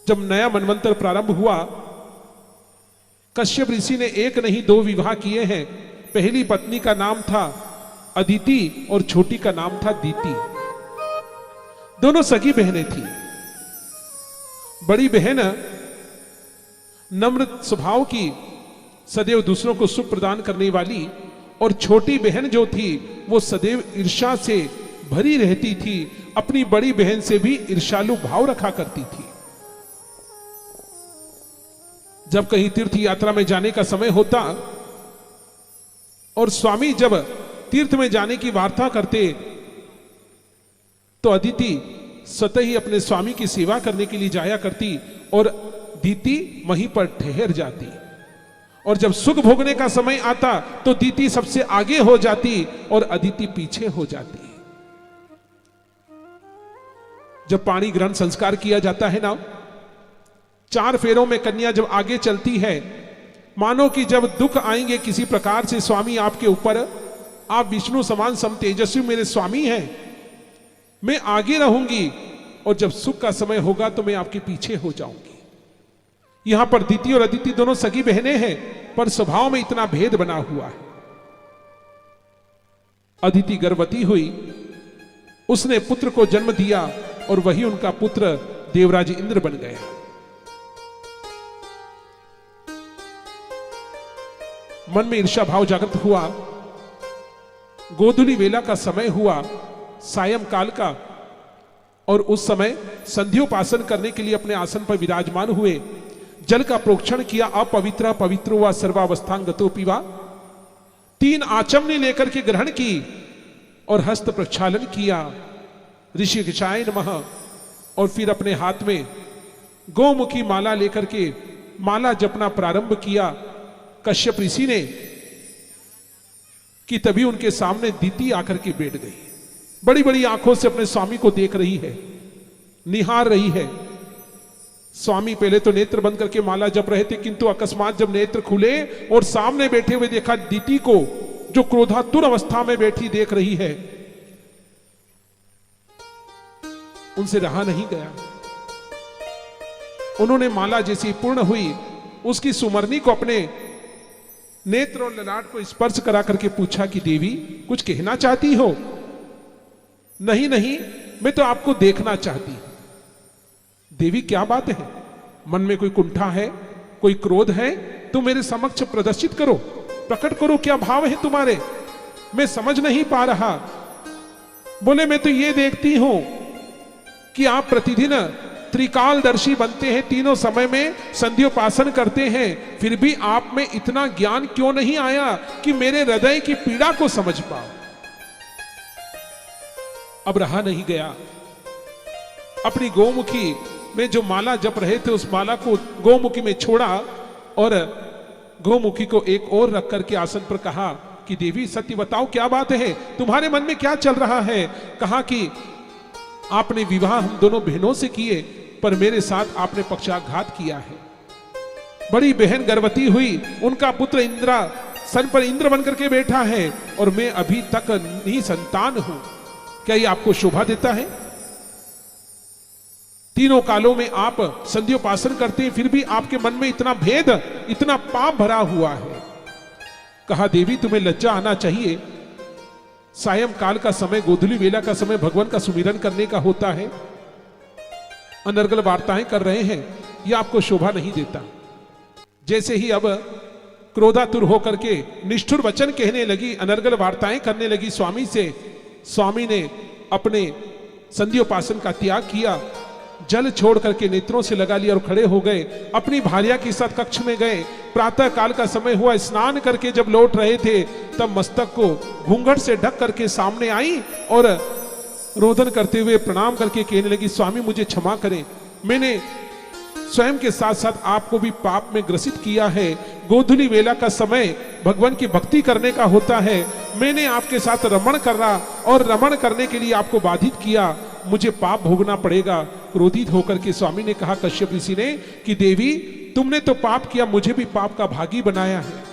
जब नया मनवंतर प्रारंभ हुआ, कश्यप ऋषि ने एक नहीं दो विवाह किए हैं। पहली पत्नी का नाम था अदिति और छोटी का नाम था दीति। दोनों सगी बहनें थी। बड़ी बहन नम्र स्वभाव की, सदैव दूसरों को सुख प्रदान करने वाली, और छोटी बहन जो थी वो सदैव ईर्ष्या से भरी रहती थी। अपनी बड़ी बहन से भी ईर्ष्यालु भाव रखा करती थी। जब कहीं तीर्थ यात्रा में जाने का समय होता और स्वामी जब तीर्थ में जाने की वार्ता करते तो अदिति स्वतः ही अपने स्वामी की सेवा करने के लिए जाया करती और दीति वहीं पर ठहर जाती। और जब सुख भोगने का समय आता तो दीति सबसे आगे हो जाती और अदिति पीछे हो जाती। जब पाणी ग्रहण संस्कार किया जाता है ना, 4 फेरों में कन्या जब आगे चलती है, मानो कि जब दुख आएंगे किसी प्रकार से स्वामी आपके ऊपर, आप विष्णु समान सम तेजस्वी मेरे स्वामी हैं, मैं आगे रहूंगी, और जब सुख का समय होगा तो मैं आपके पीछे हो जाऊंगी। यहां पर दीति और अदिति दोनों सगी बहनें हैं, पर स्वभाव में इतना भेद बना हुआ है। अदिति गर्भवती हुई, उसने पुत्र को जन्म दिया और वही उनका पुत्र देवराज इंद्र बन गया। मन में ईर्ष्या भाव जागृत हुआ। गोधूली वेला का समय हुआ, सायंकाल का, और उस समय संध्योपासन करने के लिए अपने आसन पर विराजमान हुए। जल का प्रोक्षण किया। अपवित्र पवित्रो व सर्वावस्थांगतो पीवा। 3 आचमनी लेकर के ग्रहण की और हस्त प्रक्षालन किया। ऋषिकेशाय नमः। और फिर अपने हाथ में गोमुखी माला लेकर के माला जपना प्रारंभ किया कश्यप ऋषि ने, कि तभी उनके सामने दीति आकर के बैठ गई। बड़ी बड़ी आंखों से अपने स्वामी को देख रही है, निहार रही है। स्वामी पहले तो नेत्र बंद करके माला जप रहे थे, किंतु अकस्मात जब नेत्र खुले और सामने बैठे हुए देखा दीति को, जो क्रोधातुर अवस्था में बैठी देख रही है, उनसे रहा नहीं गया। उन्होंने माला जैसी पूर्ण हुई, उसकी सुमरनी को अपने नेत्र और ललाट को स्पर्श करा करके पूछा कि देवी कुछ कहना चाहती हो? नहीं नहीं, मैं तो आपको देखना चाहती। देवी क्या बात है? मन में कोई कुंठा है, कोई क्रोध है तो मेरे समक्ष प्रदर्शित करो, प्रकट करो, क्या भाव है तुम्हारे, मैं समझ नहीं पा रहा। बोले मैं तो ये देखती हूं कि आप प्रतिदिन त्रिकालदर्शी बनते हैं, तीनों समय में संध्योपासन करते हैं, फिर भी आप में इतना ज्ञान क्यों नहीं आया कि मेरे हृदय की पीड़ा को समझ पाओ। अब रहा नहीं गया। अपनी गोमुखी में जो माला जप रहे थे उस माला को गोमुखी में छोड़ा और गोमुखी को एक और रख करके आसन पर कहा कि देवी सत्य बताओ क्या बात है, तुम्हारे मन में क्या चल रहा है। कहा कि आपने विवाह हम दोनों बहनों से किए, पर मेरे साथ आपने पक्षाघात किया है। बड़ी बहन गर्भवती हुई, उनका पुत्र इंद्रा सन पर इंद्र बनकर के बैठा है और मैं अभी तक निसंतान हूं। क्या ये आपको शोभा देता है? तीनों कालों में आप संध्योपासन करते हैं, फिर भी आपके मन में इतना भेद, इतना पाप भरा हुआ है। कहा देवी तुम्हें लज्जा आना चाहिए। सायंकाल का समय, गोधूली वेला का समय भगवान का सुमिरन करने का होता है, अनर्गल वार्ताएं कर रहे हैं, यह आपको शोभा नहीं देता। जैसे ही अब क्रोधातुर होकर के निष्ठुर वचन कहने लगी, अनर्गल वार्ताएं करने लगी स्वामी से, स्वामी ने अपने संध्योपासन का त्याग किया, जल छोड़ करके नेत्रों से लगा लिया और खड़े हो गए। अपनी भार्या के साथ कक्ष में गए। प्रातः काल का समय हुआ, स्नान करके जब लौट रहे थे तब मस्तक को घूंघट से ढक करके सामने आई और रोदन करते हुए प्रणाम करके कहने लगी, स्वामी मुझे क्षमा करें, मैंने स्वयं के साथ साथ आपको भी पाप में ग्रसित किया है। गोधूली वेला का समय भगवान की भक्ति करने का होता है, मैंने आपके साथ रमण करा और रमण करने के लिए आपको बाधित किया, मुझे पाप भोगना पड़ेगा। क्रोधित होकर के स्वामी ने कहा कश्यप ऋषि ने कि देवी तुमने तो पाप किया, मुझे भी पाप का भागी बनाया है।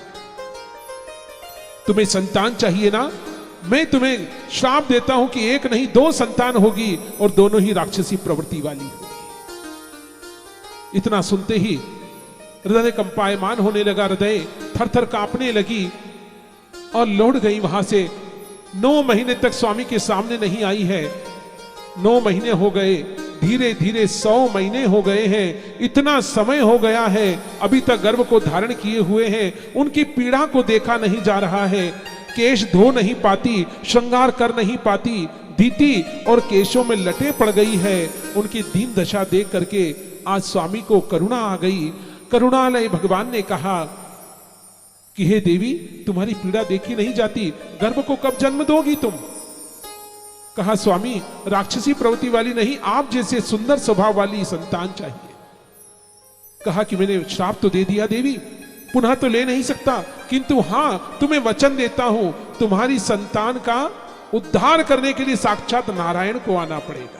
तुम्हें संतान चाहिए ना, मैं तुम्हें श्राप देता हूं कि 1 नहीं 2 संतान होगी और दोनों ही राक्षसी प्रवृत्ति वाली होगी। इतना सुनते ही हृदय कंपायमान होने लगा, हृदय थर-थर कांपने लगी और लौट गई वहां से। 9 महीने तक स्वामी के सामने नहीं आई है। 9 महीने हो गए, धीरे धीरे 100 महीने हो गए हैं, इतना समय हो गया है, अभी तक गर्भ को धारण किए हुए हैं। उनकी पीड़ा को देखा नहीं जा रहा है। केश धो नहीं पाती, श्रृंगार कर नहीं पाती, दीति और केशों में लटें पड़ गई है। उनकी दीन दशा देख करके आज स्वामी को करुणा आ गई। करुणालय भगवान ने कहा कि हे देवी, तुम्हारी पीड़ा देखी नहीं जाती, गर्भ को कब जन्म दोगी तुम? कहा स्वामी, राक्षसी प्रवृत्ति वाली नहीं, आप जैसे सुंदर स्वभाव वाली संतान चाहिए। कहा कि मैंने श्राप तो दे दिया देवी, पुनः तो ले नहीं सकता, किंतु हां तुम्हें वचन देता हूं, तुम्हारी संतान का उद्धार करने के लिए साक्षात नारायण को आना पड़ेगा।